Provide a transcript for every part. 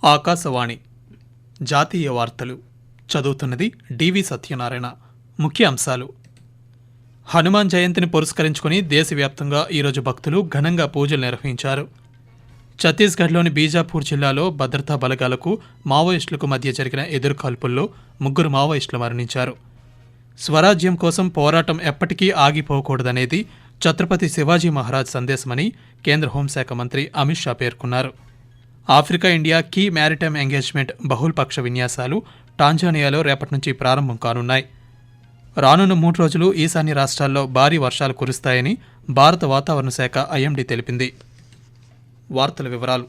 ఆకాశవాణి జాతీయ వార్తలు చదువుతున్నది డివి సత్యనారాయణ. ముఖ్య అంశాలు: హనుమాన్ జయంతిని పురస్కరించుకుని దేశవ్యాప్తంగా ఈరోజు భక్తులు ఘనంగా పూజలు నిర్వహించారు. ఛత్తీస్గఢ్లోని బీజాపూర్ జిల్లాలో భద్రతా బలగాలకు మావోయిస్టులకు మధ్య జరిగిన ఎదురుకాల్పుల్లో 3 మావోయిస్టులు మరణించారు. స్వరాజ్యం కోసం పోరాటం ఎప్పటికీ ఆగిపోకూడదనేది ఛత్రపతి శివాజీ మహారాజ్ సందేశమని కేంద్ర హోంశాఖ మంత్రి అమిత్ షా పేర్కొన్నారు. Africa India key maritime engagement బహుళపక్ష విన్యాసాలు టాంజానియాలో రేపటి నుంచి ప్రారంభం కానున్నాయి. రానున్న 3 రోజులు ఈశాన్య రాష్ట్రాల్లో భారీ వర్షాలు కురుస్తాయని భారత వాతావరణ శాఖ ఐఎండీ తెలిపింది. వార్తల వివరాలు: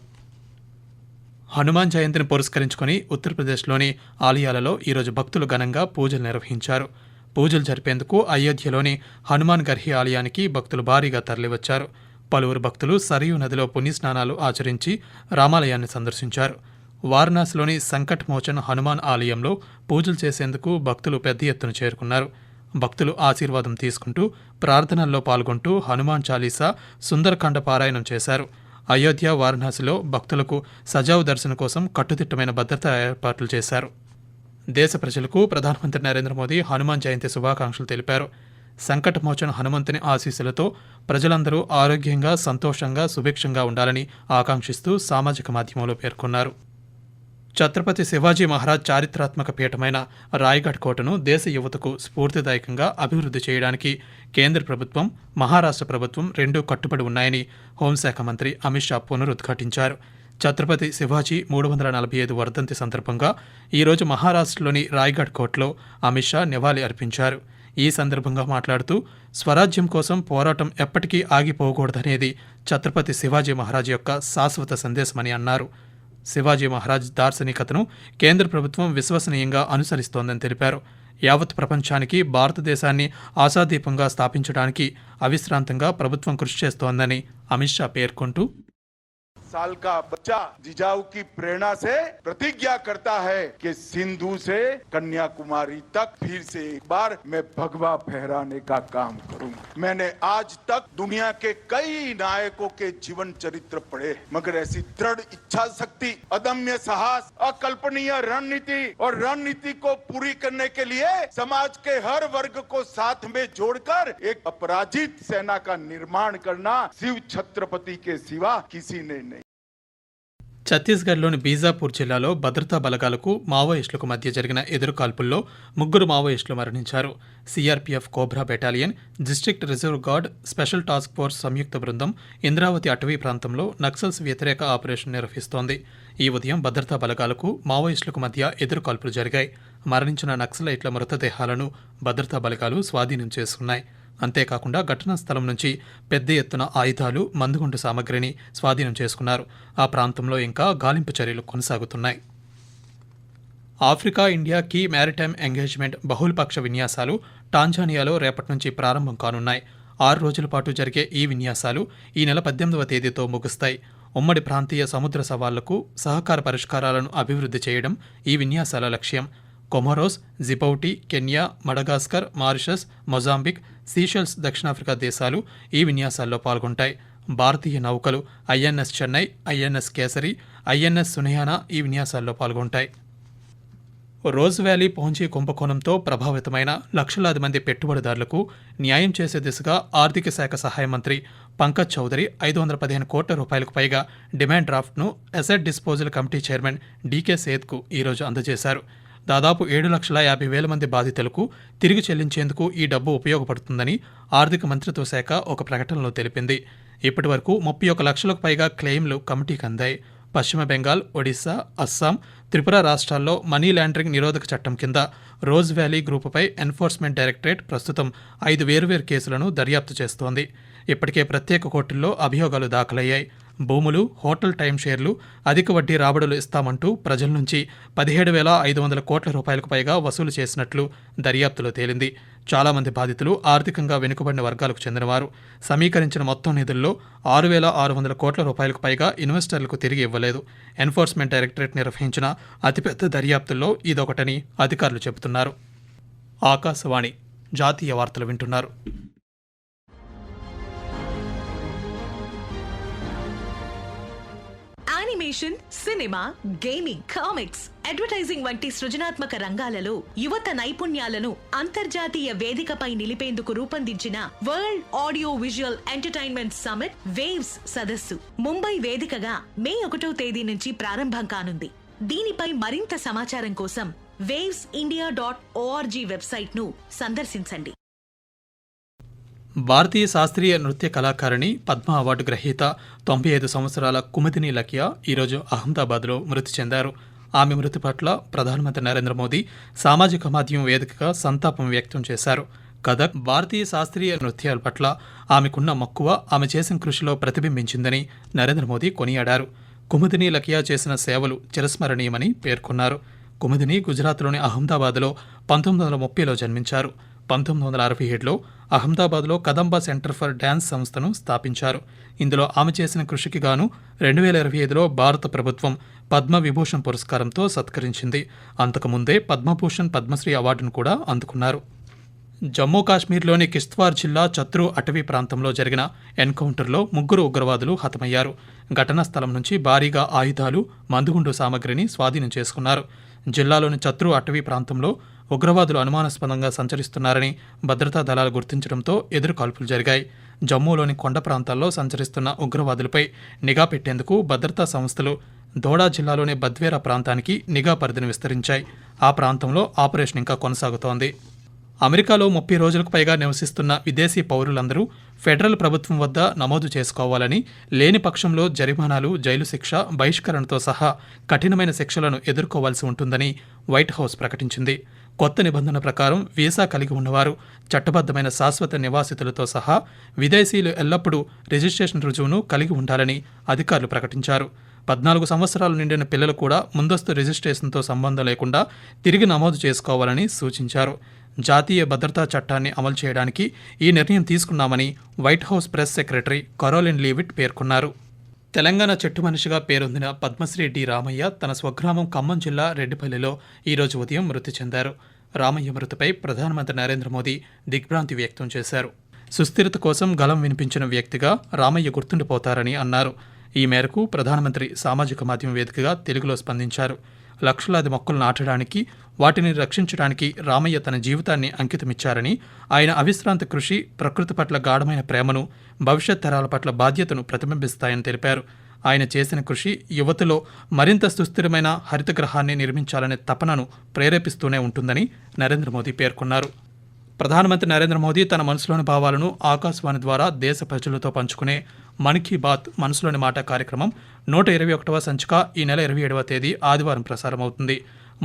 హనుమాన్ జయంతిని పురస్కరించుకుని ఉత్తరప్రదేశ్లోని ఆలయాలలో ఈరోజు భక్తులు ఘనంగా పూజలు నిర్వహించారు. పూజలు జరిపేందుకు అయోధ్యలోని హనుమాన్ గర్హి ఆలయానికి భక్తులు భారీగా తరలివచ్చారు. పలువురు భక్తులు సరయూ నదిలో పుణ్యస్నానాలు ఆచరించి రామాలయాన్ని సందర్శించారు. వారణాసిలోని సంకట్ మోచన్ హనుమాన్ ఆలయంలో పూజలు చేసేందుకు భక్తులు పెద్ద ఎత్తున చేరుకున్నారు. భక్తులు ఆశీర్వాదం తీసుకుంటూ ప్రార్థనల్లో పాల్గొంటూ హనుమాన్ చాలీసా సుందరకాండ పారాయణం చేశారు. అయోధ్య, వారణాసిలో భక్తులకు సజావు దర్శనం కోసం కట్టుదిట్టమైన భద్రతా ఏర్పాట్లు చేశారు. దేశ ప్రజలకు ప్రధానమంత్రి నరేంద్ర మోదీ హనుమాన్ జయంతి శుభాకాంక్షలు తెలిపారు. సంకటమోచన హనుమంతుని ఆశీస్సులతో ప్రజలందరూ ఆరోగ్యంగా, సంతోషంగా, సుభిక్షంగా ఉండాలని ఆకాంక్షిస్తూ సామాజిక మాధ్యమంలో పేర్కొన్నారు. ఛత్రపతి శివాజీ మహారాజ్ చారిత్రాత్మక పీఠమైన రాయ్గఢ్ కోటను దేశ యువతకు స్ఫూర్తిదాయకంగా అభివృద్ధి చేయడానికి కేంద్ర ప్రభుత్వం, మహారాష్ట్ర ప్రభుత్వం రెండూ కట్టుబడి ఉన్నాయని హోంశాఖ మంత్రి అమిత్ షా పునరుద్ఘాటించారు. ఛత్రపతి శివాజీ 345 వర్ధంతి సందర్భంగా ఈరోజు మహారాష్ట్రలోని రాయ్గఢ్ కోటలో అమిత్ షా నివాళి అర్పించారు. ఈ సందర్భంగా మాట్లాడుతూ స్వరాజ్యం కోసం పోరాటం ఎప్పటికీ ఆగిపోకూడదనేది ఛత్రపతి శివాజీ మహారాజ్ యొక్క శాశ్వత సందేశమని అన్నారు. శివాజీ మహారాజ్ దార్శనికతను కేంద్ర ప్రభుత్వం విశ్వసనీయంగా అనుసరిస్తోందని తెలిపారు. యావత్ ప్రపంచానికి భారతదేశాన్ని ఆశాదీపంగా స్థాపించడానికి అవిశ్రాంతంగా ప్రభుత్వం కృషి చేస్తోందని అమిత్ షా పేర్కొంటూ, साल का बच्चा जिजाऊ की प्रेरणा से प्रतिज्ञा करता है कि सिंधु से कन्याकुमारी तक फिर से एक बार मैं भगवा फहराने का काम करूंगा। मैंने आज तक दुनिया के कई नायकों के जीवन चरित्र पढ़े, मगर ऐसी दृढ़ इच्छा शक्ति, अदम्य साहस, अकल्पनीय रणनीति और रणनीति को पूरी करने के लिए समाज के हर वर्ग को साथ में जोड़कर एक अपराजित सेना का निर्माण करना शिव छत्रपति के सिवा किसी ने नहीं. ఛత్తీస్గఢ్లోని బీజాపూర్ జిల్లాలో భద్రతా బలగాలకు మావోయిస్టులకు మధ్య జరిగిన ఎదురుకాల్పుల్లో 3 మావోయిస్టులు మరణించారు. CRPF COBRA battalion, district reserve guard, special task force సంయుక్త బృందం ఇంద్రావతి అటవీ ప్రాంతంలో నక్సల్స్ వ్యతిరేక ఆపరేషన్ నిర్వహిస్తోంది. ఈ ఉదయం భద్రతా బలగాలకు మావోయిస్టులకు మధ్య ఎదురుకాల్పులు జరిగాయి. మరణించిన నక్సలైట్ల మృతదేహాలను భద్రతా బలగాలు స్వాధీనం చేసుకున్నాయి. అంతేకాకుండా ఘటనా స్థలం నుంచి పెద్ద ఎత్తున ఆయుధాలు, మందుగుండు సామగ్రిని స్వాధీనం చేసుకున్నారు. ఆ ప్రాంతంలో ఇంకా గాలింపు చర్యలు కొనసాగుతున్నాయి. Africa India key maritime engagement బహుళపక్ష విన్యాసాలు టాంజానియాలో రేపటి నుంచి ప్రారంభం కానున్నాయి. 6 రోజుల పాటు జరిగే ఈ విన్యాసాలు ఈ నెల 18వ తేదీతో ముగుస్తాయి. ఉమ్మడి ప్రాంతీయ సముద్ర సవాళ్లకు సహకార పరిష్కారాలను అభివృద్ధి చేయడం ఈ విన్యాసాల లక్ష్యం. Comoros, Djibouti, Kenya, Madagascar, Mauritius, Mozambique, Seychelles, దక్షిణాఫ్రికా దేశాలు ఈ విన్యాసాల్లో పాల్గొంటాయి. భారతీయ నౌకలు INS Chennai, INS Kesari, INS Sunayna ఈ విన్యాసాల్లో పాల్గొంటాయి. రోజ్ వ్యాలీ పౌంజీ కుంభకోణంతో ప్రభావితమైన లక్షలాది మంది పెట్టుబడిదారులకు న్యాయం చేసే దిశగా ఆర్థిక శాఖ సహాయ మంత్రి పంకజ్ చౌదరి 515 కోట్ల రూపాయలకు పైగా డిమాండ్ డ్రాఫ్ట్ను asset disposal committee chairman DK సేత్కు ఈరోజు అందజేశారు. దాదాపు 7,50,000 మంది బాధితులకు తిరిగి చెల్లించేందుకు ఈ డబ్బు ఉపయోగపడుతుందని ఆర్థిక మంత్రిత్వ శాఖ ఒక ప్రకటనలో తెలిపింది. ఇప్పటి వరకు 31 లక్షలకు పైగా క్లెయిమ్లు కమిటీకి అందాయి. పశ్చిమ బెంగాల్, ఒడిశా, అస్సాం, త్రిపుర రాష్ట్రాల్లో మనీ లాండరింగ్ నిరోధక చట్టం కింద రోజ్ వ్యాలీ గ్రూపుపై ఎన్ఫోర్స్మెంట్ డైరెక్టరేట్ ప్రస్తుతం 5 వేర్వేరు కేసులను దర్యాప్తు చేస్తోంది. ఇప్పటికే ప్రత్యేక కోర్టుల్లో అభియోగాలు దాఖలయ్యాయి. భూములు, హోటల్ టైం షేర్లు, అధిక వడ్డీ రాబడులు ఇస్తామంటూ ప్రజల నుంచి 17,500 కోట్ల రూపాయలకు పైగా వసూలు చేసినట్లు దర్యాప్తులో తేలింది. చాలామంది బాధితులు ఆర్థికంగా వెనుకబడిన వర్గాలకు చెందినవారు. సమీకరించిన మొత్తం నిధుల్లో 6,600 కోట్ల రూపాయలకు పైగా ఇన్వెస్టర్లకు తిరిగి ఇవ్వలేదు. ఎన్ఫోర్స్మెంట్ డైరెక్టరేట్ నిర్వహించిన అతిపెద్ద దర్యాప్తుల్లో ఇదొకటని అధికారులు చెబుతున్నారు. ఆకాశవాణి జాతీయ వార్తలు వింటున్నారు. Animation, cinema, gaming, comics, advertising వంటి సృజనాత్మక రంగాలలో యువత నైపుణ్యాలను అంతర్జాతీయ వేదికపై నిలిపేందుకు రూపొందించిన world audio visual entertainment summit waves సదస్సు ముంబై వేదికగా మే 1వ తేదీ నుంచి ప్రారంభం కానుంది. దీనిపై మరింత సమాచారం కోసం wavesindia.org వెబ్సైట్ ను సందర్శించండి. భారతీయ శాస్త్రీయ నృత్య కళాకారిణి పద్మ అవార్డు గ్రహీత 95 సంవత్సరాల కుముదిని లకియా ఈరోజు అహ్మదాబాద్లో మృతి చెందారు. ఆమె మృతి పట్ల ప్రధానమంత్రి నరేంద్ర మోదీ సామాజిక మాధ్యమం వేదికగా సంతాపం వ్యక్తం చేశారు. కథక్, భారతీయ శాస్త్రీయ నృత్యాల పట్ల ఆమెకున్న మక్కువ ఆమె చేసిన కృషిలో ప్రతిబింబించిందని నరేంద్ర మోదీ కొనియాడారు. కుముదిని లకియా చేసిన సేవలు చిరస్మరణీయమని పేర్కొన్నారు. కుముదిని గుజరాత్లోని అహ్మదాబాద్లో 1930లో జన్మించారు. 1967లో అహ్మదాబాద్లో కదంబా సెంటర్ ఫర్ డ్యాన్స్ సంస్థను స్థాపించారు. ఇందులో ఆమె చేసిన కృషికి గాను 2025లో భారత ప్రభుత్వం పద్మవిభూషణ్ పురస్కారంతో సత్కరించింది. అంతకుముందే పద్మభూషణ్, పద్మశ్రీ అవార్డును కూడా అందుకున్నారు. జమ్మూ కాశ్మీర్లోని కిష్త్వార్ జిల్లా చత్రూ అటవీ ప్రాంతంలో జరిగిన ఎన్కౌంటర్లో 3 ఉగ్రవాదులు హతమయ్యారు. ఘటనా స్థలం నుంచి భారీగా ఆయుధాలు, మందుగుండు సామగ్రిని స్వాధీనం చేసుకున్నారు. జిల్లాలోని చత్రూ అటవీ ప్రాంతంలో ఉగ్రవాదులు అనుమానాస్పదంగా సంచరిస్తున్నారని భద్రతా దళాలు గుర్తించడంతో ఎదురు కాల్పులు జరిగాయి. జమ్మూలోని కొండ ప్రాంతాల్లో సంచరిస్తున్న ఉగ్రవాదులపై నిఘా పెట్టేందుకు భద్రతా సంస్థలు దోడా జిల్లాలోని బద్వేరా ప్రాంతానికి నిఘా పరిధిని విస్తరించాయి. ఆ ప్రాంతంలో ఆపరేషన్ ఇంకా కొనసాగుతోంది. అమెరికాలో 30 రోజులకు పైగా నివసిస్తున్న విదేశీ పౌరులందరూ ఫెడరల్ ప్రభుత్వం వద్ద నమోదు చేసుకోవాలని, లేని పక్షంలో జరిమానాలు, జైలు శిక్ష, బహిష్కరణతో సహా కఠినమైన శిక్షలను ఎదుర్కోవాల్సి ఉంటుందని వైట్ హౌస్ ప్రకటించింది. కొత్త నిబంధన ప్రకారం వీసా కలిగి ఉన్నవారు, చట్టబద్ధమైన శాశ్వత నివాసితులతో సహా విదేశీయులు ఎల్లప్పుడూ రిజిస్ట్రేషన్ రుజువును కలిగి ఉండాలని అధికారులు ప్రకటించారు. 14 సంవత్సరాలు నిండిన పిల్లలు కూడా ముందస్తు రిజిస్ట్రేషన్తో సంబంధం లేకుండా తిరిగి నమోదు చేసుకోవాలని సూచించారు. జాతీయ భద్రతా చట్టాన్ని అమలు చేయడానికి ఈ నిర్ణయం తీసుకున్నామని white house press secretary Karoline Leavitt పేర్కొన్నారు. తెలంగాణ చెట్టు మనిషిగా పేరొందిన పద్మశ్రీ డి రామయ్య తన స్వగ్రామం ఖమ్మం జిల్లా రెడ్డిపల్లిలో ఈరోజు ఉదయం మృతి చెందారు. రామయ్య మృతిపై ప్రధానమంత్రి నరేంద్ర మోదీ దిగ్భ్రాంతి వ్యక్తం చేశారు. సుస్థిరత కోసం గళం వినిపించిన వ్యక్తిగా రామయ్య గుర్తుండిపోతారని అన్నారు. ఈ మేరకు ప్రధానమంత్రి సామాజిక మాధ్యమం వేదికగా తెలుగులో స్పందించారు. లక్షలాది మొక్కలు నాటడానికి, వాటిని రక్షించడానికి రామయ్య తన జీవితాన్ని అంకితమిచ్చారని, ఆయన అవిశ్రాంత కృషి ప్రకృతి పట్ల గాఢమైన ప్రేమను, భవిష్యత్ తరాల పట్ల బాధ్యతను ప్రతిబింబిస్తాయని తెలిపారు. ఆయన చేసిన కృషి యువతలో మరింత సుస్థిరమైన హరితగ్రహాన్ని నిర్మించాలనే తపనను ప్రేరేపిస్తూనే ఉంటుందని నరేంద్ర మోదీ పేర్కొన్నారు. ప్రధానమంత్రి నరేంద్ర మోదీ తన మనసులోని భావాలను ఆకాశవాణి ద్వారా దేశ ప్రజలతో పంచుకునే మన్ కీ బాత్ మనసులోని మాట కార్యక్రమం 121వ సంచిక ఈ నెల 27వ తేదీ ఆదివారం ప్రసారమవుతుంది.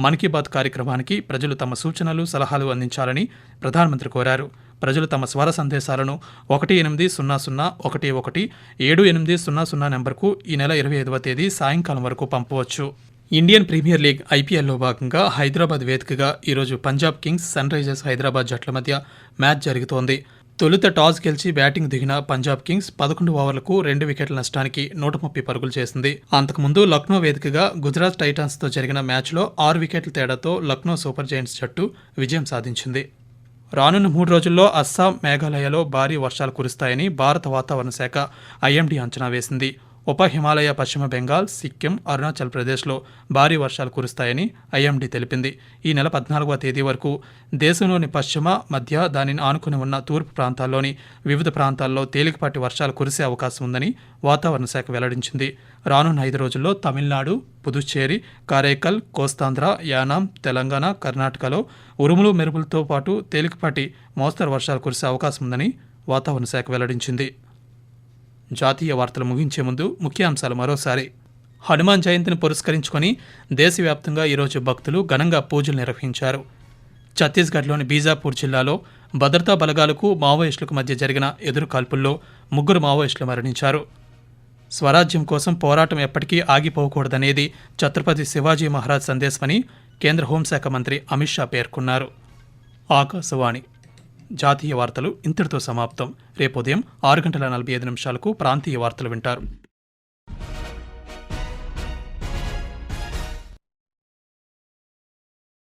మన్ కీ బాత్ కార్యక్రమానికి ప్రజలు తమ సూచనలు, సలహాలు అందించాలని ప్రధానమంత్రి కోరారు. ప్రజలు తమ స్వర సందేశాలను 1800117800 నెంబర్కు ఈ నెల 25వ తేదీ సాయంకాలం వరకు పంపవచ్చు. ఇండియన్ ప్రీమియర్ లీగ్ ఐపీఎల్లో భాగంగా హైదరాబాద్ వేదికగా ఈరోజు Punjab Kings, Sunrisers Hyderabad జట్ల మధ్య మ్యాచ్ జరుగుతోంది. తొలుత టాస్ గెలిచి బ్యాటింగ్ దిగిన పంజాబ్ కింగ్స్ 11 ఓవర్లకు 2 వికెట్ల నష్టానికి 130 పరుగులు చేసింది. అంతకుముందు లక్నో వేదికగా గుజరాత్ టైటాన్స్తో జరిగిన మ్యాచ్లో 6 వికెట్ల తేడాతో లక్నో సూపర్ జైంట్స్ జట్టు విజయం సాధించింది. రానున్న 3 రోజుల్లో అస్సాం, మేఘాలయలో భారీ వర్షాలు కురుస్తాయని భారత వాతావరణ శాఖ ఐఎండీ అంచనా వేసింది. ఉప హిమాలయ, పశ్చిమ బెంగాల్, సిక్కిం, అరుణాచల్ ప్రదేశ్లో భారీ వర్షాలు కురుస్తాయని ఐఎండీ తెలిపింది. ఈ నెల 14వ తేదీ వరకు దేశంలోని పశ్చిమ, మధ్య, దానిని ఆనుకుని ఉన్న తూర్పు ప్రాంతాల్లోని వివిధ ప్రాంతాల్లో తేలికపాటి వర్షాలు కురిసే అవకాశం ఉందని వాతావరణ శాఖ వెల్లడించింది. రానున్న 5 రోజుల్లో తమిళనాడు, పుదుచ్చేరి, కారైకల్, కోస్తాంధ్ర, యానాం, తెలంగాణ, కర్ణాటకలో ఉరుములు, మెరుపులతో పాటు తేలికపాటి మోస్తరు వర్షాలు కురిసే అవకాశం ఉందని వాతావరణ శాఖ వెల్లడించింది. జాతీయ వార్తలు ముగించే ముందు ముఖ్యాంశాలు మరోసారి. హనుమాన్ జయంతిని పురస్కరించుకొని దేశవ్యాప్తంగా ఈరోజు భక్తులు ఘనంగా పూజలు నిర్వహించారు. ఛత్తీస్గఢ్లోని బీజాపూర్ జిల్లాలో భద్రతా బలగాలకు, మావోయిస్టులకు మధ్య జరిగిన ఎదురు కాల్పుల్లో 3 మావోయిస్టులు మరణించారు. స్వరాజ్యం కోసం పోరాటం ఎప్పటికీ ఆగిపోకూడదనేది ఛత్రపతి శివాజీ మహారాజ్ సందేశమని కేంద్ర హోంశాఖ మంత్రి అమిత్ షా పేర్కొన్నారు. ఆకాశవాణి జాతీయ వార్తలు ఇంతటితో సమాప్తం. రేపు ఉదయం 6:45 ప్రాంతీయ వార్తలు వింటారు.